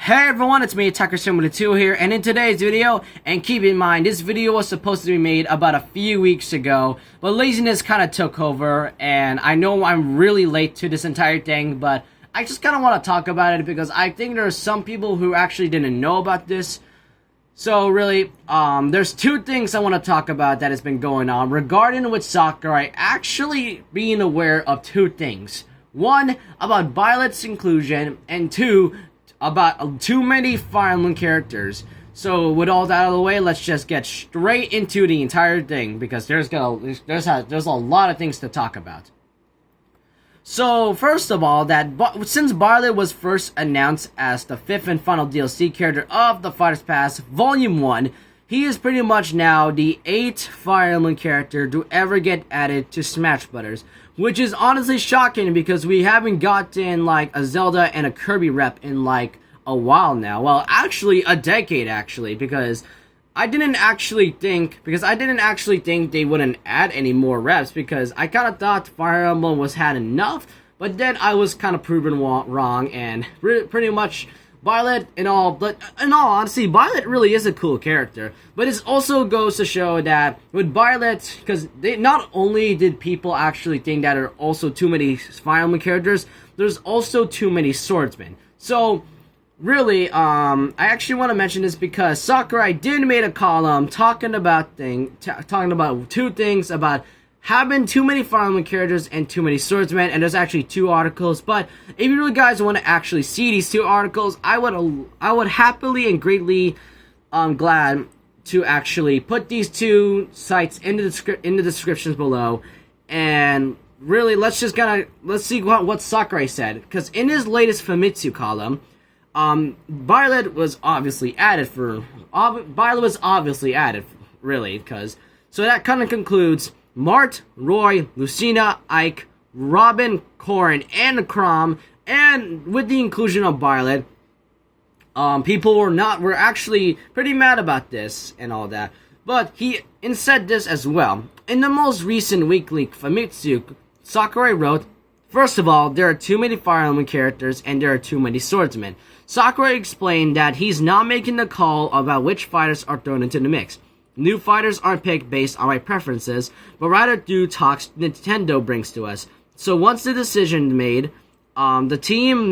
Hey everyone, it's me, Attacker72 here, and in today's video, and keep in mind, this video was supposed to be made about a few weeks ago, but laziness kind of took over, and I know I'm really late to this entire thing, but I just kind of want to talk about it because I think there are some people who actually didn't know about this. So really, there's two things I want to talk about that has been going on regarding with Sakurai actually being aware of two things. One, about Byleth's inclusion, and two, about too many Fire Emblem characters. So with all that out of the way, let's just get straight into the entire thing because there's a lot of things to talk about. So first of all, since Byleth was first announced as the 5th and final DLC character of the Fighters Pass Volume 1, he is pretty much now the 8th Fire Emblem character to ever get added to Smash Brothers, which is honestly shocking because we haven't gotten like a Zelda and a Kirby rep in like a while now. Well, actually a decade because I didn't actually think they wouldn't add any more reps because I kind of thought Fire Emblem had enough, but then I was kind of proven wrong, and pretty much Byleth in all honesty, Byleth really is a cool character, but it also goes to show that with Byleth, because not only did people actually think that there are also too many Fire Emblem characters, there's also too many swordsmen. So really, I actually want to mention this because Sakurai did make a column talking about two things about having too many Fire Emblem characters and too many swordsmen, and there's actually two articles. But if you really guys want to actually see these two articles, I would happily and greatly glad to actually put these two sites in the descriptions below. And really, let's see what Sakurai said, because in his latest Famitsu column, Byleth was obviously added really, because so that kind of concludes Mart, Roy, Lucina, Ike, Robin, Corrin, and Crom, and with the inclusion of Byleth, people were actually pretty mad about this and all that. But he said this as well. In the most recent weekly Famitsu, Sakurai wrote, "First of all, there are too many Fire Emblem characters and there are too many swordsmen." Sakurai explained that he's not making the call about which fighters are thrown into the mix. New fighters aren't picked based on my preferences, but rather through talks Nintendo brings to us. So once the decision made, the team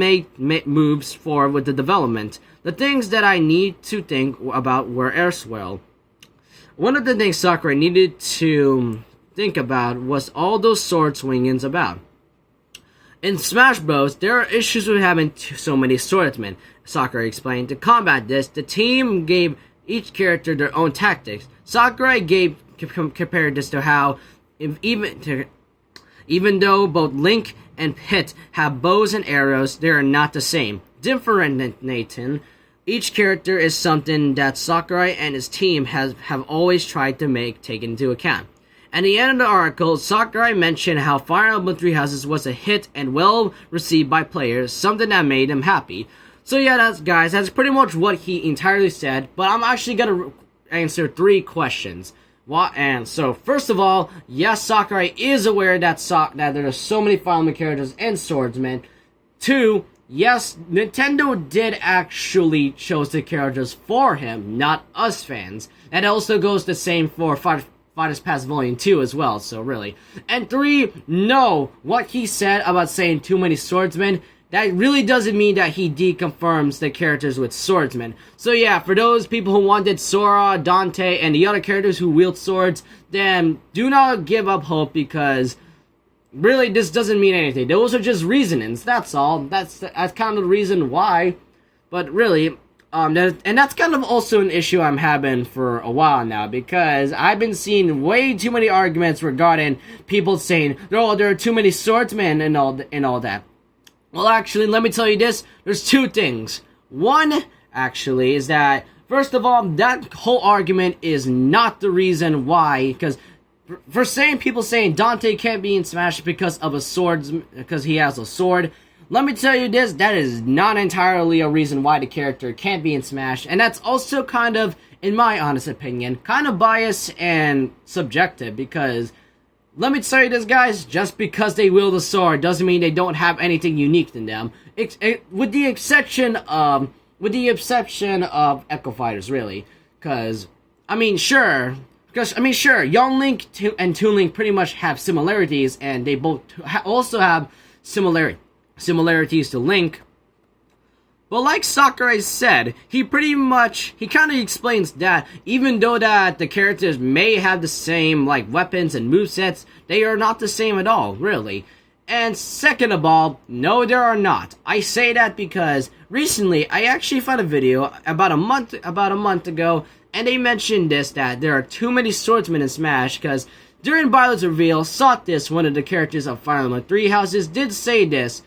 moves forward with the development. The things that I need to think about were erstwhile. One of the things Sakurai needed to think about was all those sword swingings about. In Smash Bros, there are issues with having so many swordsmen, Sakurai explained. To combat this, the team gave each character their own tactics. Sakurai compared this to how, even though both Link and Pit have bows and arrows, they are not the same. Differentiating each character is something that Sakurai and his team have always tried to take into account. At the end of the article, Sakurai mentioned how Fire Emblem Three Houses was a hit and well received by players, something that made him happy. So yeah, that's pretty much what he entirely said, but I'm actually gonna answer 3 questions. And so, first of all, yes, Sakurai is aware that there are so many Fire Emblem characters and swordsmen. 2, yes, Nintendo did actually chose the characters for him, not us fans. And it also goes the same for Fighters Pass Volume 2 as well, so really. And 3, no, what he said about saying too many swordsmen, that really doesn't mean that he deconfirms the characters with swordsmen. So yeah, for those people who wanted Sora, Dante, and the other characters who wield swords, then do not give up hope because really this doesn't mean anything. Those are just reasonings, that's all. That's kind of the reason why. But really, and that's kind of also an issue I'm having for a while now, because I've been seeing way too many arguments regarding people saying, "Oh, there are too many swordsmen and all that." Well, actually, let me tell you this. There's 2 things. One, actually, is that first of all, that whole argument is not the reason why. Because people saying Dante can't be in Smash because he has a sword. Let me tell you this, that is not entirely a reason why the character can't be in Smash, and that's also kind of, in my honest opinion, kind of biased and subjective, because let me tell you this, guys, just because they wield a sword doesn't mean they don't have anything unique in them. With the exception of with the exception of Echo Fighters, really. Because, sure, Young Link and Toon Link pretty much have similarities, and they both also have similarities to Link. But like Sakurai said, he kind of explains that even though that the characters may have the same like weapons and movesets, they are not the same at all, really. And second of all, no, there are not. I say that because recently I actually found a video about a month ago, and they mentioned that there are too many swordsmen in Smash, because during Byleth's reveal, Sotis, one of the characters of Fire Emblem 3 Houses, did say this.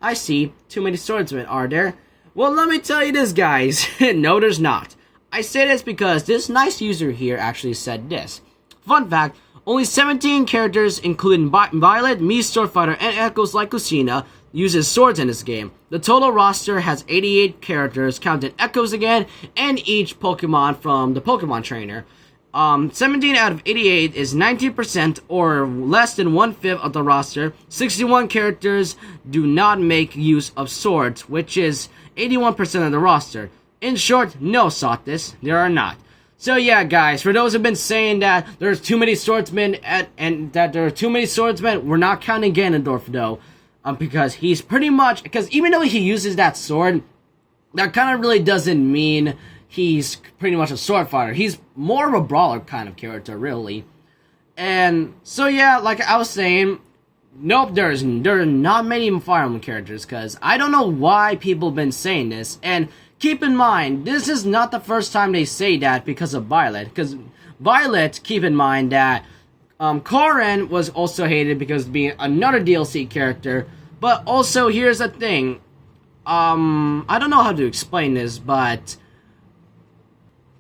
I see, too many swordsmen, are there? Well, let me tell you this, guys. No, there's not. I say this because this nice user here actually said this. Fun fact, only 17 characters, including Byleth, me, Swordfighter, and Echoes like Lucina, uses swords in this game. The total roster has 88 characters, counting Echoes again, and each Pokemon from the Pokemon Trainer. 17 out of 88 is 19% or less than 1/5 of the roster. 61 characters do not make use of swords, which is 81% of the roster. In short, no, Sotis, there are not. So yeah, guys, for those who've been saying that there's too many swordsmen and that there are too many swordsmen, we're not counting Ganondorf though, because he's because even though he uses that sword, that kind of really doesn't mean he's pretty much a sword fighter. He's more of a brawler kind of character, really. And so yeah, like I was saying, nope, there are not many Fire Emblem characters, because I don't know why people have been saying this. And keep in mind, this is not the first time they say that because of Byleth. Because Byleth, keep in mind that Korin was also hated because of being another DLC character. But also, here's the thing. I don't know how to explain this, but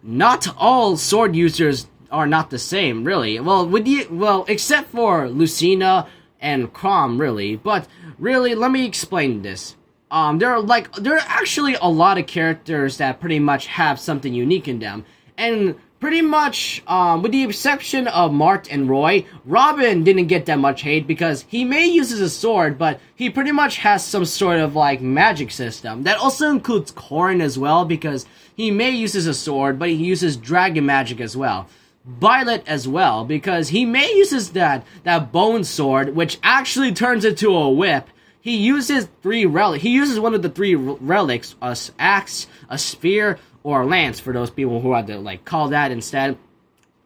not all sword users are not the same, really. Well, except for Lucina and Chrom, really. But really, let me explain this. There are actually a lot of characters that pretty much have something unique in them, and pretty much, with the exception of Mart and Roy, Robin didn't get that much hate because he may use a sword, but he pretty much has some sort of like magic system. That also includes Korin as well, because he may use a sword, but he uses dragon magic as well. Byleth as well, because he may uses that bone sword, which actually turns into a whip. He uses He uses one of the 3 relics: a axe, a spear, or a lance, for those people who had to like call that instead,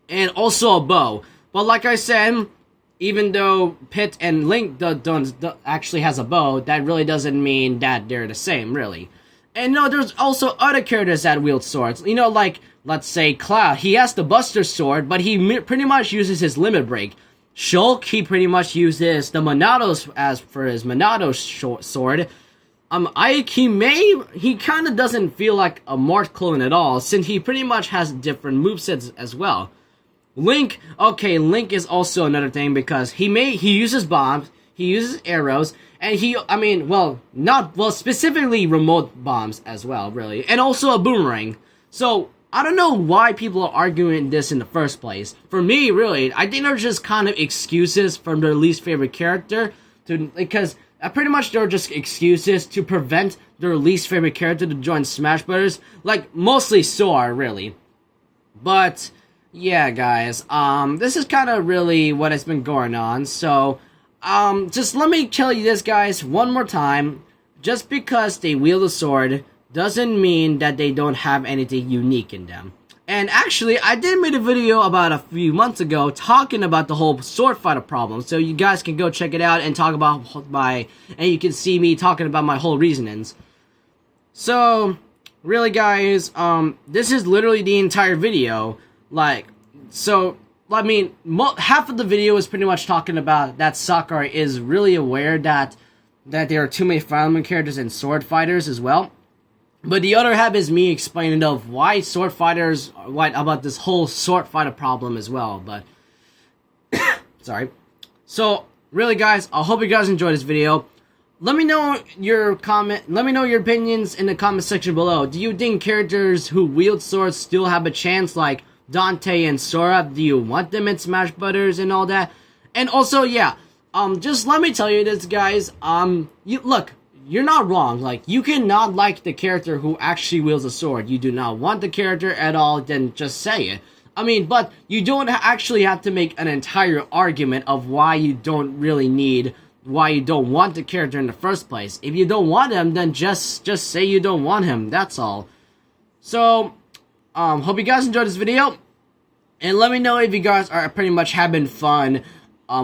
and also a bow. But like I said, even though Pit and Link actually has a bow, that really doesn't mean that they're the same, really. And no, there's also other characters that wield swords. You know, like, let's say Cloud. He has the Buster Sword, but he pretty much uses his Limit Break. Shulk, he pretty much uses the Monados as for his Monado sword. Ike, he kind of doesn't feel like a Mart clone at all, since he pretty much has different movesets as well. Link, okay, Link is also another thing, because he uses bombs, he uses arrows, and specifically remote bombs as well, really, and also a boomerang. So I don't know why people are arguing this in the first place. For me, really, I think they're just kind of excuses from their least favorite character, because pretty much they're just excuses to prevent their least favorite character to join Smash Bros. Like, mostly Sora, really. But yeah, guys, this is kind of really what has been going on. So just let me tell you this, guys, one more time. Just because they wield a sword doesn't mean that they don't have anything unique in them. And actually, I did make a video about a few months ago talking about the whole Swordfighter problem, so you guys can go check it out and talk about and you can see me talking about my whole reasonings. So, really, guys, this is literally the entire video. Half of the video is pretty much talking about that Sakurai is really aware that there are too many Fire Emblem characters and sword fighters as well. But the other half is me explaining of why sword fighters, about this whole sword fighter problem as well. But sorry. So really, guys, I hope you guys enjoyed this video. Let me know your opinions in the comment section below. Do you think characters who wield swords still have a chance, like Dante and Sora? Do you want them in Smash Brothers and all that? And also, yeah, just let me tell you this, guys. you're not wrong. Like, you cannot like the character who actually wields a sword. You do not want the character at all, then just say it. I mean, but you don't actually have to make an entire argument of why you don't want the character in the first place. If you don't want him, then just say you don't want him. That's all. So, hope you guys enjoyed this video. And let me know if you guys are pretty much having fun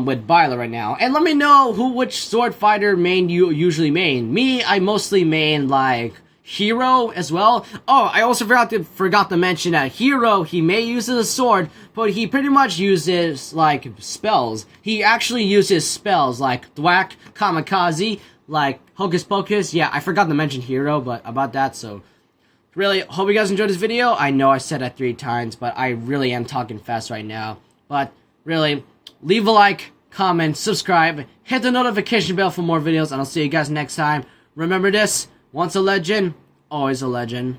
with Byleth right now. And let me know which sword fighter main you usually main. Me, I mostly main, like, Hero as well. Oh, I also forgot to mention that Hero, he may use a sword, but he pretty much uses, like, spells. He actually uses spells like Thwack, Kamikaze, like Hocus Pocus. Yeah, I forgot to mention Hero, but about that, so... Really, hope you guys enjoyed this video. I know I said that 3 times, but I really am talking fast right now. But, really, leave a like, comment, subscribe, hit the notification bell for more videos, and I'll see you guys next time. Remember this, once a legend, always a legend.